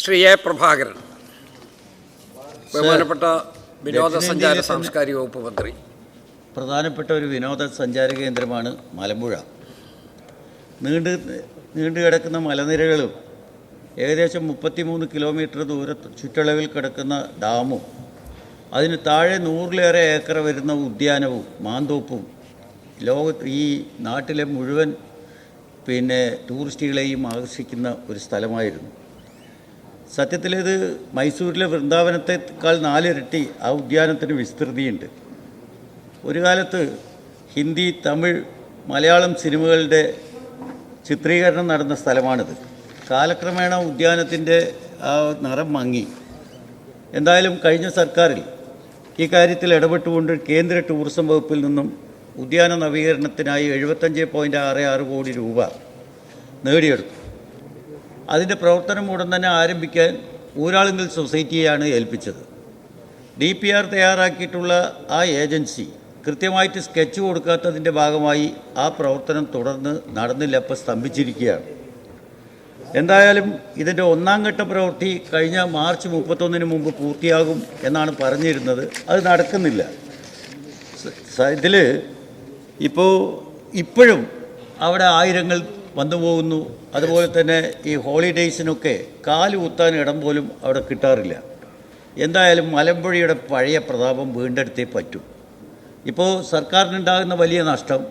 Shri A Prabhakaran, ബഹുമാനപ്പെട്ട വിനോദസഞ്ചാര സാംസ്കാരിക വകുപ്പ് മന്ത്രി. പ്രധാനപ്പെട്ട ഒരു വിനോദസഞ്ചാര കേന്ദ്രമാണ് മലമ്പുഴ. നീണ്ടു കിടക്കുന്ന മലനിരകളും ഏകദേശം 33 കിലോമീറ്റർ ചുറ്റളവിൽ കിടക്കുന്ന ഡാമും അതിന് താഴെ 100-ലേറെ ഏക്കർ വരുന്ന ഉദ്യാനവും മാന്തോപ്പും ഈ നാട്ടിലെ മുഴുവൻ ടൂറിസ്റ്റുകളെയും ആകർഷിക്കുന്ന ഒരു സ്ഥലമായിരുന്നു. സത്യത്തിലിത് മൈസൂരിലെ വൃന്ദാവനത്തെക്കാൾ 4 ഇരട്ടി ആ ഉദ്യാനത്തിന് വിസ്തൃതിയുണ്ട്. ഒരു കാലത്ത് ഹിന്ദി, തമിഴ്, മലയാളം സിനിമകളുടെ ചിത്രീകരണം നടന്ന സ്ഥലമാണിത്. കാലക്രമേണ ഉദ്യാനത്തിൻ്റെ ആ നിറം മങ്ങി. എന്തായാലും കഴിഞ്ഞ സർക്കാരിൽ ഈ കാര്യത്തിൽ ഇടപെട്ടുകൊണ്ട് കേന്ദ്ര ടൂറിസം വകുപ്പിൽ നിന്നും ഉദ്യാന നവീകരണത്തിനായി 75.66 കോടി രൂപ നേടിയെടുത്തു. അതിൻ്റെ പ്രവർത്തനം ഉടൻ തന്നെ ആരംഭിക്കാൻ ഊരാളുങ്കൽ സൊസൈറ്റിയെയാണ് ഏൽപ്പിച്ചത്. DPR തയ്യാറാക്കിയിട്ടുള്ള ആ ഏജൻസി കൃത്യമായിട്ട് സ്കെച്ച് കൊടുക്കാത്തതിൻ്റെ ഭാഗമായി ആ പ്രവർത്തനം തുടർന്ന് നടന്നില്ല, അപ്പോൾ സ്തംഭിച്ചിരിക്കുകയാണ്. എന്തായാലും ഇതിൻ്റെ 1-ാം ഘട്ട പ്രവൃത്തി കഴിഞ്ഞ മാർച്ച് 31-ന് മുമ്പ് പൂർത്തിയാകും എന്നാണ് പറഞ്ഞിരുന്നത്. അത് നടക്കുന്നില്ല. ഇതിൽ ഇപ്പോഴും അവിടെ ആയിരങ്ങൾ വന്നു പോകുന്നു. അതുപോലെ തന്നെ ഈ ഹോളിഡേയ്സിനൊക്കെ കാല് കുത്താൻ ഇടം പോലും അവിടെ കിട്ടാറില്ല. എന്തായാലും മലമ്പുഴയുടെ പഴയ പ്രതാപം വീണ്ടെടുത്തേ പറ്റൂ. ഇപ്പോൾ സർക്കാരിനുണ്ടാകുന്ന വലിയ നഷ്ടം,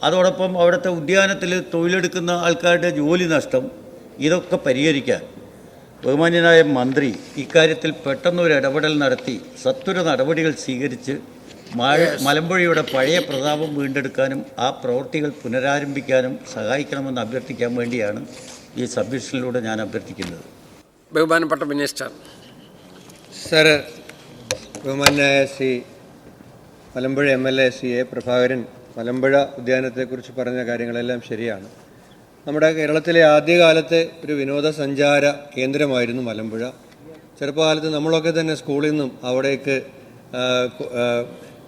അതോടൊപ്പം അവിടുത്തെ ഉദ്യാനത്തിൽ തൊഴിലെടുക്കുന്ന ആൾക്കാരുടെ ജോലി നഷ്ടം, ഇതൊക്കെ പരിഹരിക്കാൻ ബഹുമാന്യനായ മന്ത്രി ഇക്കാര്യത്തിൽ പെട്ടെന്നൊരു ഇടപെടൽ നടത്തി സത്വര നടപടികൾ സ്വീകരിച്ച് മലമ്പുഴയുടെ പഴയ പ്രതാപം വീണ്ടെടുക്കാനും ആ പ്രവൃത്തികൾ പുനരാരംഭിക്കാനും സഹായിക്കണമെന്ന് അഭ്യർത്ഥിക്കാൻ വേണ്ടിയാണ് ഈ സബ്മിഷനിലൂടെ ഞാൻ അഭ്യർത്ഥിക്കുന്നത്. ബഹുമാനപ്പെട്ട മിനിസ്റ്റർ. സർ, ബഹുമാന്യായ ശ്രീ മലമ്പുഴ MLA ശ്രീ എ പ്രഭാകരൻ മലമ്പുഴ ഉദ്യാനത്തെക്കുറിച്ച് പറഞ്ഞ കാര്യങ്ങളെല്ലാം ശരിയാണ്. നമ്മുടെ കേരളത്തിലെ ആദ്യകാലത്തെ ഒരു വിനോദസഞ്ചാര കേന്ദ്രമായിരുന്നു മലമ്പുഴ. ചെറുപ്പകാലത്ത് നമ്മളൊക്കെ തന്നെ സ്കൂളിൽ നിന്നും അവിടേക്ക്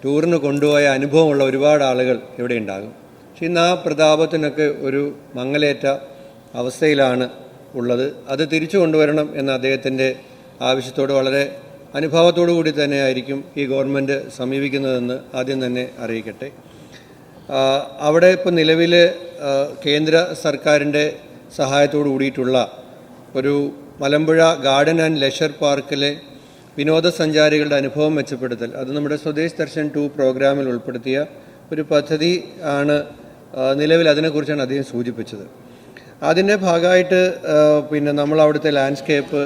ടൂറിന് കൊണ്ടുപോയ അനുഭവമുള്ള ഒരുപാട് ആളുകൾ ഇവിടെ ഉണ്ടാകും. പക്ഷേ ഇന്ന് ആ പ്രതാപത്തിനൊക്കെ ഒരു മങ്ങലേറ്റ അവസ്ഥയിലാണ് ഉള്ളത്. അത് തിരിച്ചു കൊണ്ടുവരണം എന്ന അദ്ദേഹത്തിൻ്റെ ആവശ്യത്തോട് വളരെ അനുഭാവത്തോടു കൂടി തന്നെ ആയിരിക്കും ഈ ഗവൺമെൻറ് സമീപിക്കുന്നതെന്ന് ആദ്യം തന്നെ അറിയിക്കട്ടെ. അവിടെ ഇപ്പോൾ നിലവിൽ കേന്ദ്ര സർക്കാരിൻ്റെ സഹായത്തോടു കൂടിയിട്ടുള്ള ഒരു മലമ്പുഴ ഗാർഡൻ ആൻഡ് ലെഷർ പാർക്കിലെ വിനോദസഞ്ചാരികളുടെ അനുഭവം മെച്ചപ്പെടുത്തൽ, അത് നമ്മുടെ സ്വദേശ് ദർശൻ 2 പ്രോഗ്രാമിൽ ഉൾപ്പെടുത്തിയ ഒരു പദ്ധതി ആണ്. നിലവിൽ അതിനെക്കുറിച്ചാണ് അദ്ദേഹം സൂചിപ്പിച്ചത്. അതിൻ്റെ ഭാഗമായിട്ട് നമ്മൾ അവിടുത്തെ ലാൻഡ്സ്കേപ്പ്,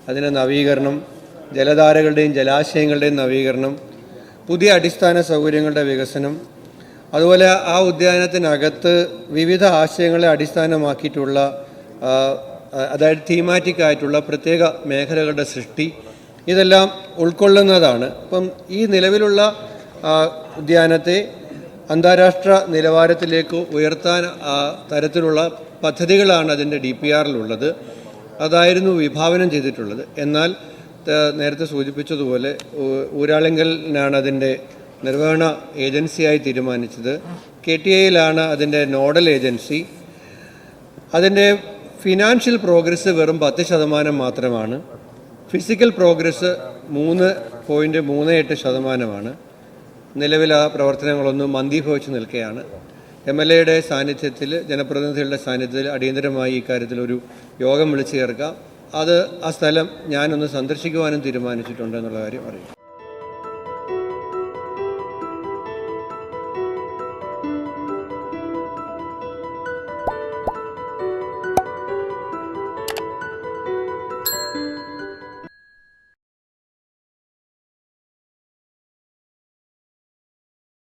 അതിൻ്റെ നവീകരണം, ജലധാരകളുടെയും ജലാശയങ്ങളുടെയും നവീകരണം, പുതിയ അടിസ്ഥാന സൗകര്യങ്ങളുടെ വികസനം, അതുപോലെ ആ ഉദ്യാനത്തിനകത്ത് വിവിധ ആശയങ്ങളെ അടിസ്ഥാനമാക്കിയിട്ടുള്ള അതായത് തീമാറ്റിക് ആയിട്ടുള്ള പ്രത്യേക മേഖലകളുടെ സൃഷ്ടി, ഇതെല്ലാം ഉൾക്കൊള്ളുന്നതാണ്. അപ്പം ഈ നിലവിലുള്ള ഉദ്യാനത്തെ അന്താരാഷ്ട്ര നിലവാരത്തിലേക്ക് ഉയർത്താൻ തരത്തിലുള്ള പദ്ധതികളാണ് അതിൻ്റെ DPRലുള്ളത്. അതായിരുന്നു വിഭാവനം ചെയ്തിട്ടുള്ളത്. എന്നാൽ നേരത്തെ സൂചിപ്പിച്ചതുപോലെ ഊരാളുങ്കലിനാണ് അതിൻ്റെ നിർവഹണ ഏജൻസിയായി തീരുമാനിച്ചത്. KTIയിലാണ് അതിൻ്റെ നോഡൽ ഏജൻസി. അതിൻ്റെ ഫിനാൻഷ്യൽ പ്രോഗ്രസ് വെറും 10% മാത്രമാണ്. Physical progress 3.38%. നിലവിൽ ആ പ്രവർത്തനങ്ങളൊന്നും മന്ദീഭവിച്ച് നിൽക്കുകയാണ്. MLAയുടെ സാന്നിധ്യത്തിൽ, ജനപ്രതിനിധികളുടെ സാന്നിധ്യത്തിൽ അടിയന്തരമായി ഇക്കാര്യത്തിലൊരു യോഗം വിളിച്ചു ചേർക്കാം. അത് ആ സ്ഥലം ഞാനൊന്ന് സന്ദർശിക്കുവാനും തീരുമാനിച്ചിട്ടുണ്ട് എന്നുള്ള കാര്യം അറിയാം.